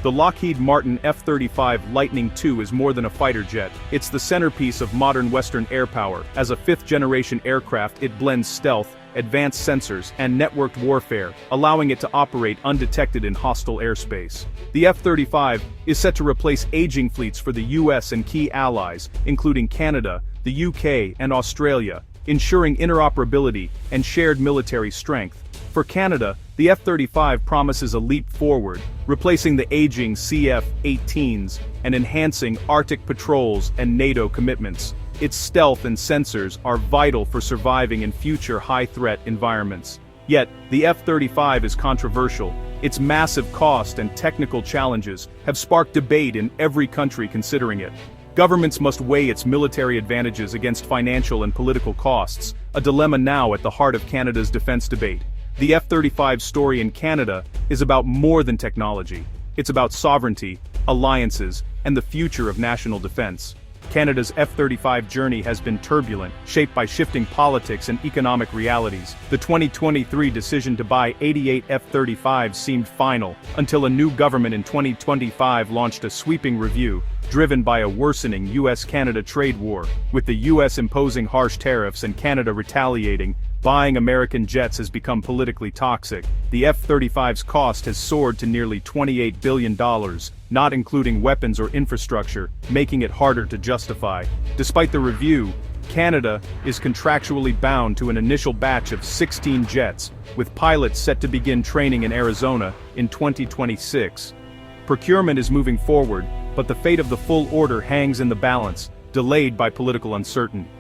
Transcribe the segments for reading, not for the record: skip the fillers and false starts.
The Lockheed Martin F-35 Lightning II is more than a fighter jet. It's the centerpiece of modern Western air power. As a fifth-generation aircraft, it blends stealth, advanced sensors, and networked warfare, allowing it to operate undetected in hostile airspace. The F-35 is set to replace aging fleets for the US and key allies, including Canada, the UK, and Australia, ensuring interoperability and shared military strength. For Canada, the F-35 promises a leap forward, replacing the aging CF-18s and enhancing Arctic patrols and NATO commitments. Its stealth and sensors are vital for surviving in future high-threat environments. Yet, the F-35 is controversial. Its massive cost and technical challenges have sparked debate in every country considering it. Governments must weigh its military advantages against financial and political costs, a dilemma now at the heart of Canada's defense debate. The F-35 story in Canada is about more than technology. It's about sovereignty, alliances, and the future of national defense. Canada's F-35 journey has been turbulent, shaped by shifting politics and economic realities. The 2023 decision to buy 88 F-35s seemed final, until a new government in 2025 launched a sweeping review, driven by a worsening US-Canada trade war. With the US imposing harsh tariffs and Canada retaliating, buying American jets has become politically toxic. The F-35's cost has soared to nearly $28 billion, not including weapons or infrastructure, making it harder to justify. Despite the review, Canada is contractually bound to an initial batch of 16 jets, with pilots set to begin training in Arizona in 2026. Procurement is moving forward, but the fate of the full order hangs in the balance, delayed by political uncertainty.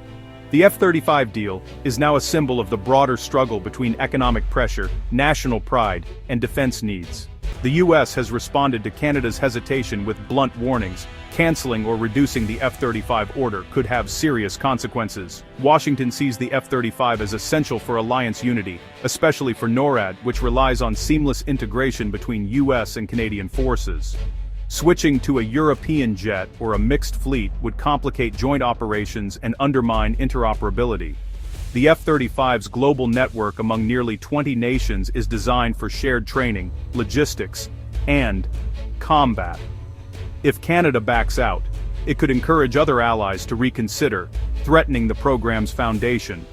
The F-35 deal is now a symbol of the broader struggle between economic pressure, national pride, and defense needs. The US has responded to Canada's hesitation with blunt warnings. Canceling or reducing the F-35 order could have serious consequences. Washington sees the F-35 as essential for alliance unity, especially for NORAD, which relies on seamless integration between US and Canadian forces. Switching to a European jet or a mixed fleet would complicate joint operations and undermine interoperability. The F-35's global network among nearly 20 nations is designed for shared training, logistics, and combat. If Canada backs out, it could encourage other allies to reconsider, threatening the program's foundation.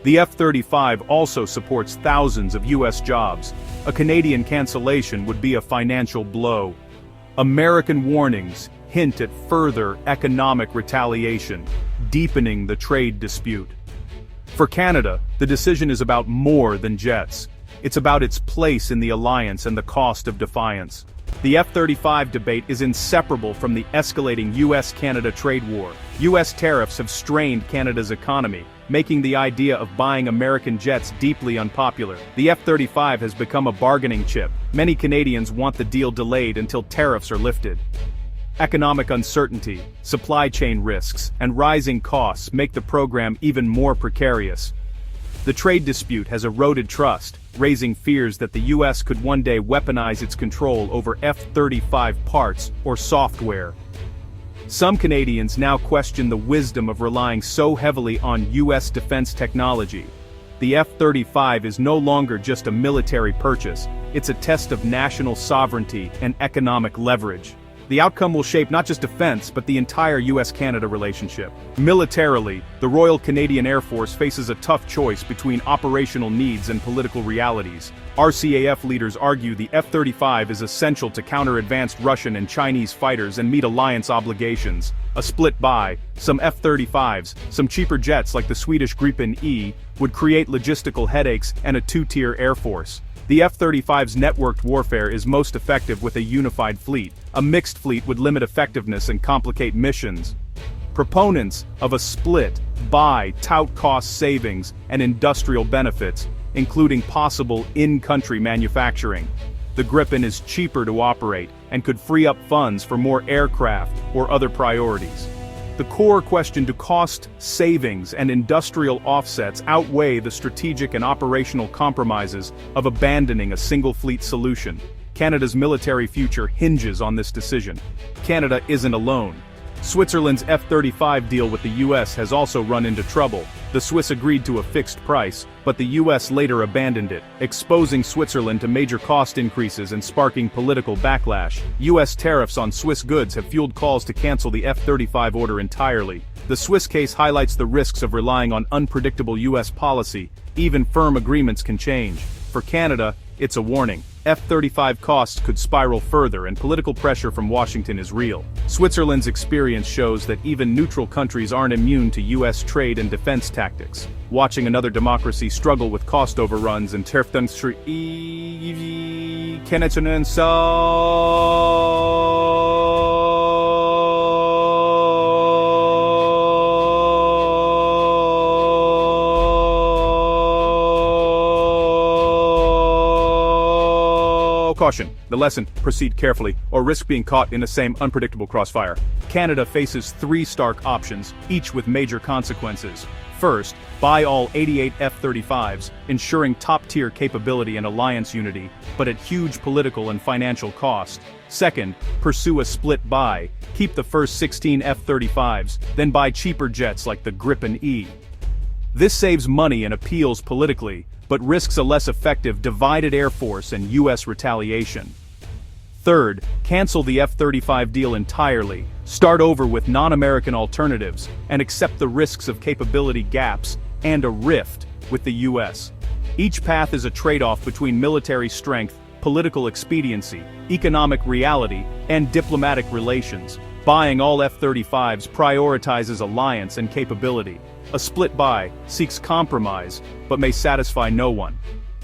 The F-35 also supports thousands of US jobs. A Canadian cancellation would be a financial blow. American warnings hint at further economic retaliation, deepening the trade dispute. For Canada, the decision is about more than jets. It's about its place in the alliance and the cost of defiance. The F-35 debate is inseparable from the escalating US-Canada trade war. US tariffs have strained Canada's economy, making the idea of buying American jets deeply unpopular. The F-35 has become a bargaining chip. Many Canadians want the deal delayed until tariffs are lifted. Economic uncertainty, supply chain risks, and rising costs make the program even more precarious. The trade dispute has eroded trust, raising fears that the US could one day weaponize its control over F-35 parts or software. Some Canadians now question the wisdom of relying so heavily on US defense technology. The F-35 is no longer just a military purchase, it's a test of national sovereignty and economic leverage. The outcome will shape not just defense, but the entire US-Canada relationship. Militarily, the Royal Canadian Air Force faces a tough choice between operational needs and political realities. RCAF leaders argue the F-35 is essential to counter advanced Russian and Chinese fighters and meet alliance obligations. A split buy, some F-35s, some cheaper jets like the Swedish Gripen E, would create logistical headaches and a two-tier air force. The F-35's networked warfare is most effective with a unified fleet. A mixed fleet would limit effectiveness and complicate missions. Proponents of a split buy tout cost savings and industrial benefits, including possible in-country manufacturing. The Gripen is cheaper to operate and could free up funds for more aircraft or other priorities. The core question: do cost savings and industrial offsets outweigh the strategic and operational compromises of abandoning a single-fleet solution? Canada's military future hinges on this decision. Canada isn't alone. Switzerland's F-35 deal with the US has also run into trouble. The Swiss agreed to a fixed price, but the US later abandoned it, exposing Switzerland to major cost increases and sparking political backlash. US tariffs on Swiss goods have fueled calls to cancel the F-35 order entirely. The Swiss case highlights the risks of relying on unpredictable US policy. Even firm agreements can change. For Canada, it's a warning. F-35 costs could spiral further and political pressure from Washington is real. Switzerland's experience shows that even neutral countries aren't immune to US trade and defense tactics. Watching another democracy struggle with cost overruns and caution. The lesson, proceed carefully, or risk being caught in the same unpredictable crossfire. Canada faces three stark options, each with major consequences. First, buy all 88 F-35s, ensuring top-tier capability and alliance unity, but at huge political and financial cost. Second, pursue a split buy, keep the first 16 F-35s, then buy cheaper jets like the Gripen E. This saves money and appeals politically, but risks a less effective divided air force and US retaliation. Third, cancel the F-35 deal entirely, start over with non-American alternatives, and accept the risks of capability gaps and a rift with the US. Each path is a trade-off between military strength, political expediency, economic reality, and diplomatic relations. Buying all F-35s prioritizes alliance and capability. A split buy seeks compromise, but may satisfy no one.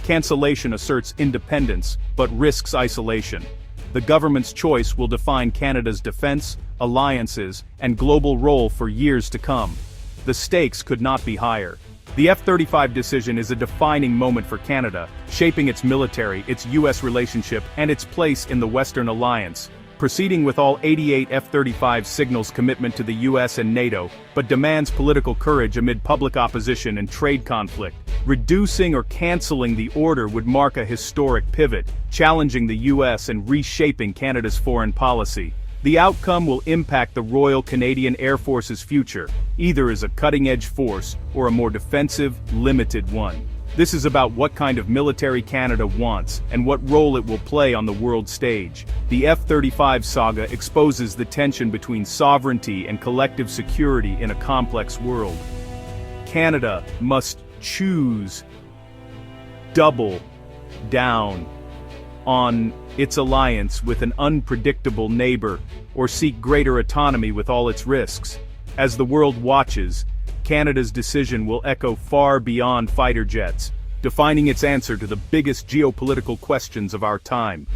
Cancellation asserts independence, but risks isolation. The government's choice will define Canada's defense, alliances, and global role for years to come. The stakes could not be higher. The F-35 decision is a defining moment for Canada, shaping its military, its US relationship, and its place in the Western Alliance. Proceeding with all 88 F-35 signals commitment to the US and NATO, but demands political courage amid public opposition and trade conflict. Reducing or canceling the order would mark a historic pivot, challenging the US and reshaping Canada's foreign policy. The outcome will impact the Royal Canadian Air Force's future, either as a cutting-edge force or a more defensive, limited one. This is about what kind of military Canada wants and what role it will play on the world stage. The F-35 saga exposes the tension between sovereignty and collective security in a complex world. Canada must choose, double down on its alliance with an unpredictable neighbor, or seek greater autonomy with all its risks. As the world watches, Canada's decision will echo far beyond fighter jets, defining its answer to the biggest geopolitical questions of our time.